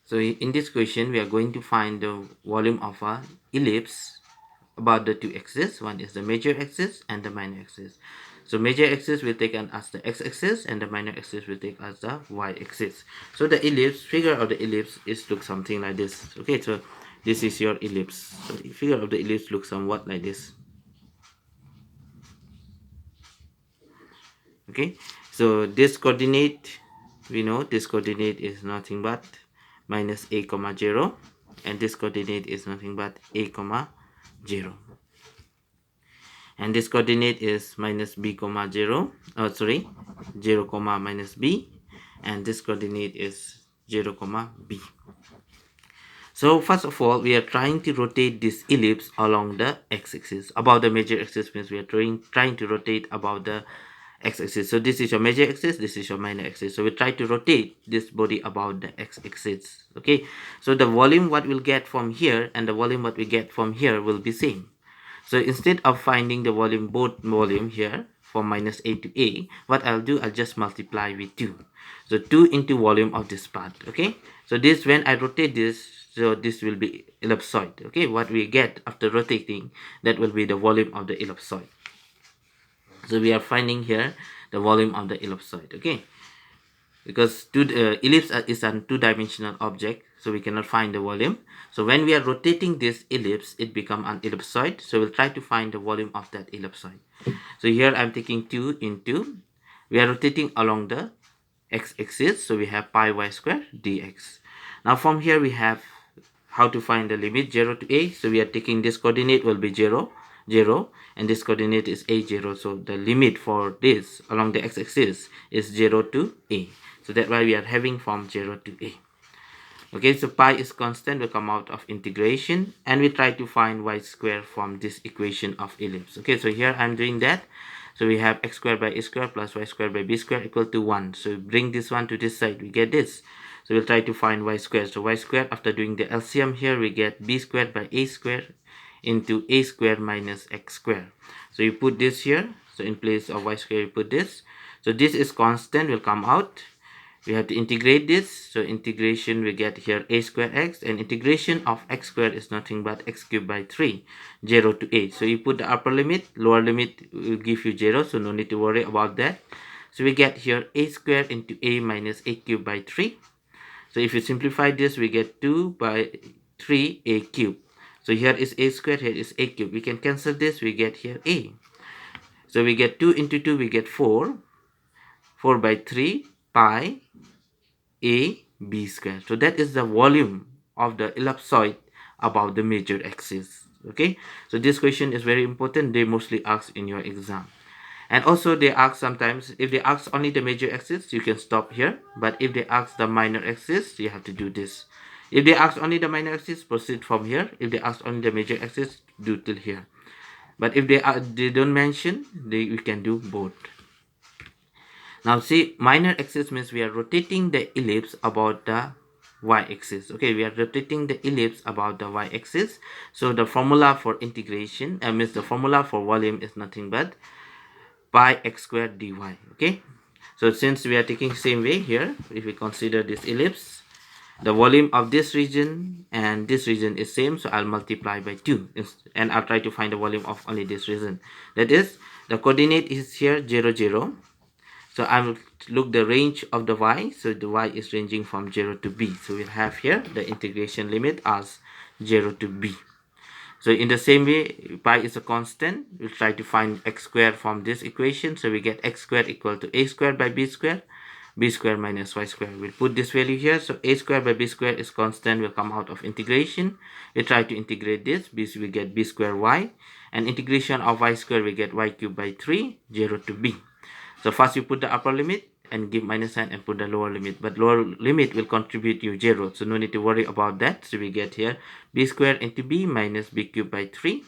So in this question, we are going to find the volume of a ellipse about the two axes. One is the major axis and the minor axis. So major axis will take as the x-axis and the minor axis will take as the y-axis. So the ellipse, figure of the ellipse is look something like this. Okay, so this is your ellipse. So the figure of the ellipse looks somewhat like this. Okay, so this coordinate, we know this coordinate is nothing but minus a comma 0, and this coordinate is nothing but a comma 0, and this coordinate is minus b comma 0, 0 comma minus b, and this coordinate is 0 comma b. So first of all, we are trying to rotate this ellipse along the x-axis. About the major axis means we are trying to rotate about the x-axis. So this is your major axis, this is your minor axis. So we try to rotate this body about the x-axis. Okay, so the volume what we'll get from here and the volume what we get from here will be same. So instead of finding the volume, both volume here from minus a to a, what I'll do, I'll just multiply with 2. So 2 into volume of this part. Okay, so this, when I rotate this, so this will be ellipsoid. Okay, what we get after rotating, that will be the volume of the ellipsoid. So we are finding here the volume of the ellipsoid. Okay, because ellipse is a two-dimensional object, so we cannot find the volume. So when we are rotating this ellipse, it become an ellipsoid. So we'll try to find the volume of that ellipsoid. So here I'm taking 2 into, we are rotating along the x-axis, so we have pi y square dx. Now from here we have how to find the limit 0 to a. So we are taking this coordinate will be 0, 0, and this coordinate is a 0. So the limit for this along the x-axis is 0 to a. So that's why we are having from 0 to a. Okay, so pi is constant, will come out of integration, and we try to find y square from this equation of ellipse. Okay, so here I'm doing that. So we have x squared by a square plus y squared by b square equal to 1. So bring this one to this side, we get this. So we'll try to find y squared. So y squared, after doing the LCM here, we get b squared by a square into a squared minus x squared. So you put this here. So in place of y squared, you put this. So this is constant, will come out. We have to integrate this. So integration, we get here a square x, and integration of x squared is nothing but x cubed by 3, 0 to a. So you put the upper limit, lower limit will give you 0, so no need to worry about that. So we get here a squared into a minus a cubed by 3. So if you simplify this, we get 2 by 3 a cubed. So here is a squared, here is a cubed. We can cancel this, we get here a. So we get 2 into 2, we get 4. 4 by 3 pi a b square. So that is the volume of the ellipsoid about the major axis. Okay, so this question is very important. They mostly ask in your exam. And also they ask sometimes, if they ask only the major axis, you can stop here. But if they ask the minor axis, you have to do this. If they ask only the minor axis, proceed from here. If they ask only the major axis, do till here. But if they don't mention, we can do both. Now see, minor axis means we are rotating the ellipse about the y-axis. Okay, we are rotating the ellipse about the y-axis. So the formula for integration, means the formula for volume is nothing but pi x squared dy. Okay, so since we are taking same way here, if we consider this ellipse, the volume of this region and this region is same, so I'll multiply by 2 and I'll try to find the volume of only this region. That is, the coordinate is here 0, 0. So I will look the range of the y. So the y is ranging from 0 to b. So we'll have here the integration limit as 0 to b. So in the same way, pi is a constant. We'll try to find x squared from this equation. So we get x squared equal to a squared by b squared minus y squared. We'll put this value here. So a squared by b squared is constant, will come out of integration. We try to integrate this. We get b squared y. And integration of y squared, we get y cubed by 3, 0 to b. So first you put the upper limit and give minus sign and put the lower limit. But lower limit will contribute you 0. So no need to worry about that. So we get here b squared into b minus b cubed by 3.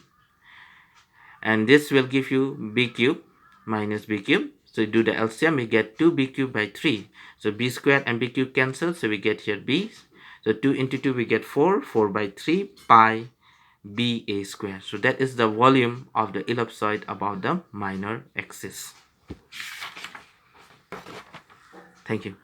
And this will give you b cubed minus b cubed. So you do the LCM, we get 2b cubed by 3. So b squared and b cubed cancel. So we get here b. So 2 into 2 we get 4. 4 by 3 pi b a squared. So that is the volume of the ellipsoid about the minor axis. Thank you.